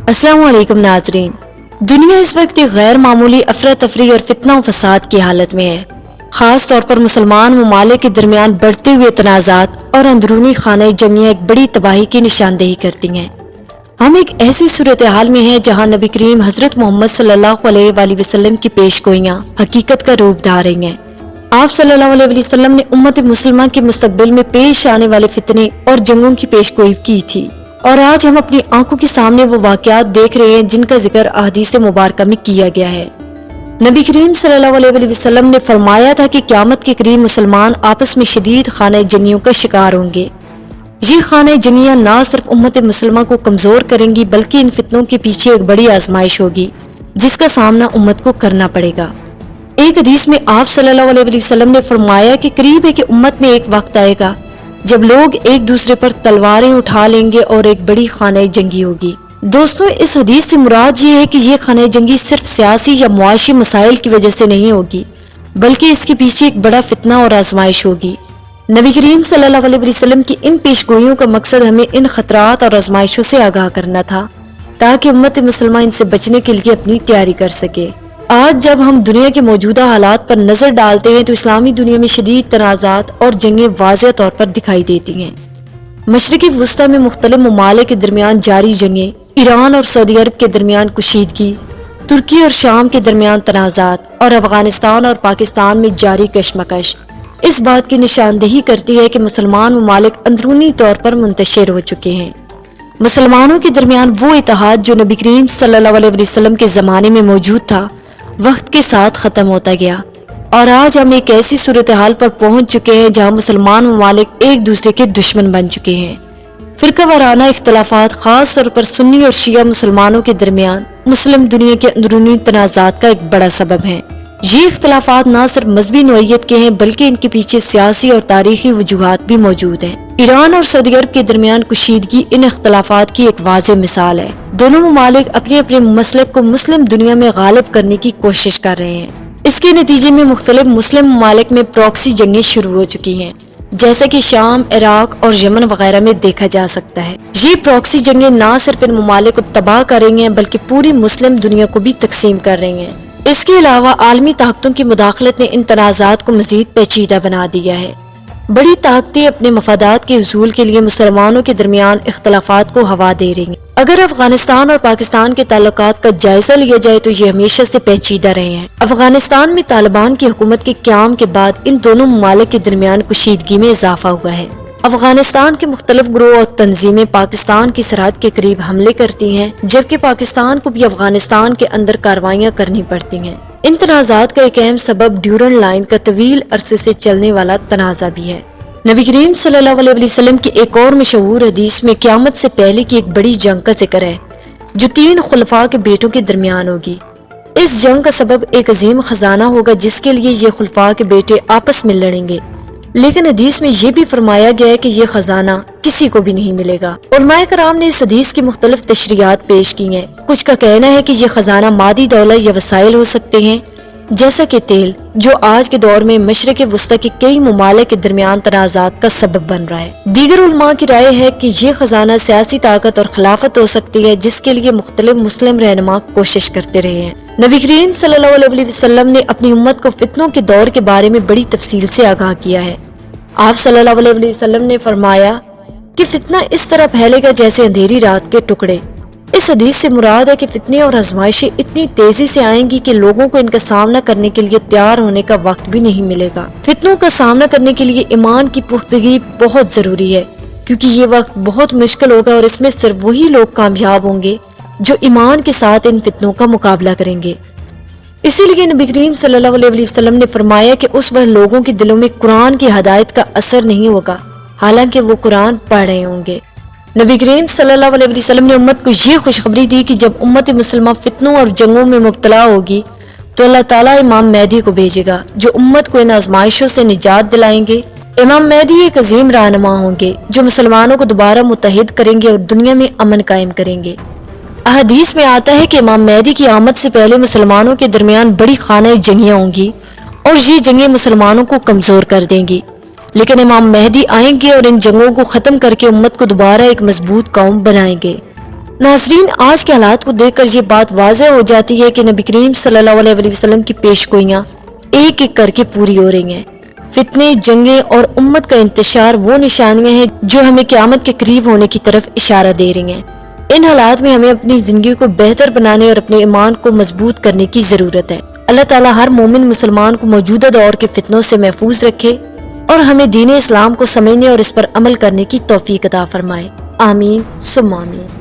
السلام علیکم ناظرین۔ دنیا اس وقت ایک غیر معمولی افراتفری اور فتنہ و فساد کی حالت میں ہے، خاص طور پر مسلمان ممالک کے درمیان بڑھتے ہوئے تنازعات اور اندرونی خانہ جنگیاں ایک بڑی تباہی کی نشاندہی کرتی ہیں۔ ہم ایک ایسی صورتحال میں ہیں جہاں نبی کریم حضرت محمد صلی اللہ علیہ وآلہ وسلم کی پیش گوئیاں حقیقت کا روپ دھا رہی ہیں۔ آپ صلی اللہ علیہ وسلم نے امت مسلمہ کے مستقبل میں پیش آنے والے فتنے اور جنگوں کی پیش گوئی کی تھی، اور آج ہم اپنی آنکھوں کے سامنے وہ واقعات دیکھ رہے ہیں جن کا ذکر احادیث مبارکہ میں کیا گیا ہے۔ نبی کریم صلی اللہ علیہ وسلم نے فرمایا تھا کہ قیامت کے قریب مسلمان آپس میں شدید خانہ جنگیوں کا شکار ہوں گے۔ یہ خانہ جنگیاں نہ صرف امت مسلمہ کو کمزور کریں گی بلکہ ان فتنوں کے پیچھے ایک بڑی آزمائش ہوگی جس کا سامنا امت کو کرنا پڑے گا۔ ایک حدیث میں آپ صلی اللہ علیہ وسلم نے فرمایا کہ قریب ہے کہ امت میں ایک وقت آئے گا جب لوگ ایک دوسرے پر تلواریں اٹھا لیں گے اور ایک بڑی خانہ جنگی ہوگی۔ دوستوں، اس حدیث سے مراد یہ ہے کہ یہ خانہ جنگی صرف سیاسی یا معاشی مسائل کی وجہ سے نہیں ہوگی بلکہ اس کے پیچھے ایک بڑا فتنہ اور آزمائش ہوگی۔ نبی کریم صلی اللہ علیہ وسلم کی ان پیش گوئیوں کا مقصد ہمیں ان خطرات اور آزمائشوں سے آگاہ کرنا تھا تاکہ امت مسلمہ ان سے بچنے کے لیے اپنی تیاری کر سکے۔ آج جب ہم دنیا کے موجودہ حالات پر نظر ڈالتے ہیں تو اسلامی دنیا میں شدید تنازعات اور جنگیں واضح طور پر دکھائی دیتی ہیں۔ مشرقی وسطی میں مختلف ممالک کے درمیان جاری جنگیں، ایران اور سعودی عرب کے درمیان کشیدگی، ترکی اور شام کے درمیان تنازعات اور افغانستان اور پاکستان میں جاری کشمکش اس بات کی نشاندہی کرتی ہے کہ مسلمان ممالک اندرونی طور پر منتشر ہو چکے ہیں۔ مسلمانوں کے درمیان وہ اتحاد جو نبی کریم صلی اللہ علیہ وسلم کے زمانے میں موجود تھا وقت کے ساتھ ختم ہوتا گیا، اور آج ہم ایک ایسی صورتحال پر پہنچ چکے ہیں جہاں مسلمان ممالک ایک دوسرے کے دشمن بن چکے ہیں۔ فرقہ وارانہ اختلافات خاص طور پر سنی اور شیعہ مسلمانوں کے درمیان مسلم دنیا کے اندرونی تنازعات کا ایک بڑا سبب ہیں۔ یہ اختلافات نہ صرف مذہبی نوعیت کے ہیں بلکہ ان کے پیچھے سیاسی اور تاریخی وجوہات بھی موجود ہیں۔ ایران اور سعودی عرب کے درمیان کشیدگی ان اختلافات کی ایک واضح مثال ہے۔ دونوں ممالک اپنے اپنے مسلک کو مسلم دنیا میں غالب کرنے کی کوشش کر رہے ہیں۔ اس کے نتیجے میں مختلف مسلم ممالک میں پراکسی جنگیں شروع ہو چکی ہیں، جیسا کہ شام، عراق اور یمن وغیرہ میں دیکھا جا سکتا ہے۔ یہ پراکسی جنگیں نہ صرف ان ممالک کو تباہ کر رہی ہیں بلکہ پوری مسلم دنیا کو بھی تقسیم کر رہی ہیں۔ اس کے علاوہ عالمی طاقتوں کی مداخلت نے ان تنازعات کو مزید پیچیدہ بنا دیا ہے۔ بڑی طاقتیں اپنے مفادات کے حصول کے لیے مسلمانوں کے درمیان اختلافات کو ہوا دے رہی ہیں۔ اگر افغانستان اور پاکستان کے تعلقات کا جائزہ لیا جائے تو یہ ہمیشہ سے پیچیدہ رہے ہیں۔ افغانستان میں طالبان کی حکومت کے قیام کے بعد ان دونوں ممالک کے درمیان کشیدگی میں اضافہ ہوا ہے۔ افغانستان کے مختلف گروہ اور تنظیمیں پاکستان کی سرحد کے قریب حملے کرتی ہیں جبکہ پاکستان کو بھی افغانستان کے اندر کارروائیاں کرنی پڑتی ہیں۔ ان تنازعات کا ایک اہم سبب ڈیورنڈ لائن کا طویل عرصے سے چلنے والا تنازع بھی ہے۔ نبی کریم صلی اللہ علیہ وسلم کی ایک اور مشہور حدیث میں قیامت سے پہلے کی ایک بڑی جنگ کا ذکر ہے جو 3 خلفاء کے بیٹوں کے درمیان ہوگی۔ اس جنگ کا سبب ایک عظیم خزانہ ہوگا جس کے لیے یہ خلفاء کے بیٹے آپس میں لڑیں گے، لیکن حدیث میں یہ بھی فرمایا گیا ہے کہ یہ خزانہ کسی کو بھی نہیں ملے گا۔ علماء کرام نے اس حدیث کی مختلف تشریحات پیش کی ہیں۔ کچھ کا کہنا ہے کہ یہ خزانہ مادی دولت یا وسائل ہو سکتے ہیں جیسا کہ تیل، جو آج کے دور میں مشرق وسطی کے کئی ممالک کے درمیان تنازعات کا سبب بن رہا ہے۔ دیگر علماء کی رائے ہے کہ یہ خزانہ سیاسی طاقت اور خلافت ہو سکتی ہے جس کے لیے مختلف مسلم رہنما کوشش کرتے رہے ہیں۔ نبی کریم صلی اللہ علیہ وسلم نے اپنی امت کو فتنوں کے دور کے بارے میں بڑی تفصیل سے آگاہ کیا ہے۔ آپ صلی اللہ علیہ وسلم نے فرمایا کہ فتنہ اس طرح پھیلے گا جیسے اندھیری رات کے ٹکڑے۔ اس حدیث سے مراد ہے کہ فتنے اور آزمائشیں اتنی تیزی سے آئیں گی کہ لوگوں کو ان کا سامنا کرنے کے لیے تیار ہونے کا وقت بھی نہیں ملے گا۔ فتنوں کا سامنا کرنے کے لیے ایمان کی پختگی بہت ضروری ہے کیونکہ یہ وقت بہت مشکل ہوگا اور اس میں صرف وہی لوگ کامیاب ہوں گے جو ایمان کے ساتھ ان فتنوں کا مقابلہ کریں گے۔ اسی لیے نبی کریم صلی اللہ علیہ وسلم نے فرمایا کہ اس وقت لوگوں کے دلوں میں قرآن کی ہدایت کا اثر نہیں ہوگا حالانکہ وہ قرآن پڑھ رہے ہوں گے۔ نبی کریم صلی اللہ علیہ وسلم نے امت کو یہ خوشخبری دی کہ جب امت مسلمہ فتنوں اور جنگوں میں مبتلا ہوگی تو اللہ تعالیٰ امام مہدی کو بھیجے گا جو امت کو ان آزمائشوں سے نجات دلائیں گے۔ امام مہدی ایک عظیم رہنما ہوں گے جو مسلمانوں کو دوبارہ متحد کریں گے اور دنیا میں امن قائم کریں گے۔ احادیث میں آتا ہے کہ امام مہدی کی آمد سے پہلے مسلمانوں کے درمیان بڑی خانہ جنگیاں ہوں گی اور یہ جنگیں مسلمانوں کو کمزور کر دیں گی، لیکن امام مہدی آئیں گے اور ان جنگوں کو ختم کر کے امت کو دوبارہ ایک مضبوط قوم بنائیں گے۔ ناظرین، آج کے حالات کو دیکھ کر یہ بات واضح ہو جاتی ہے کہ نبی کریم صلی اللہ علیہ وسلم کی پیش گوئیاں ایک ایک کر کے پوری ہو رہی ہیں۔ فتنے، جنگیں اور امت کا انتشار وہ نشانیاں ہیں جو ہمیں قیامت کے قریب ہونے کی طرف اشارہ دے رہی ہیں۔ ان حالات میں ہمیں اپنی زندگی کو بہتر بنانے اور اپنے ایمان کو مضبوط کرنے کی ضرورت ہے۔ اللہ تعالیٰ ہر مومن مسلمان کو موجودہ دور کے فتنوں سے محفوظ رکھے اور ہمیں دین اسلام کو سمجھنے اور اس پر عمل کرنے کی توفیق عطا فرمائے۔ آمین ثم آمین۔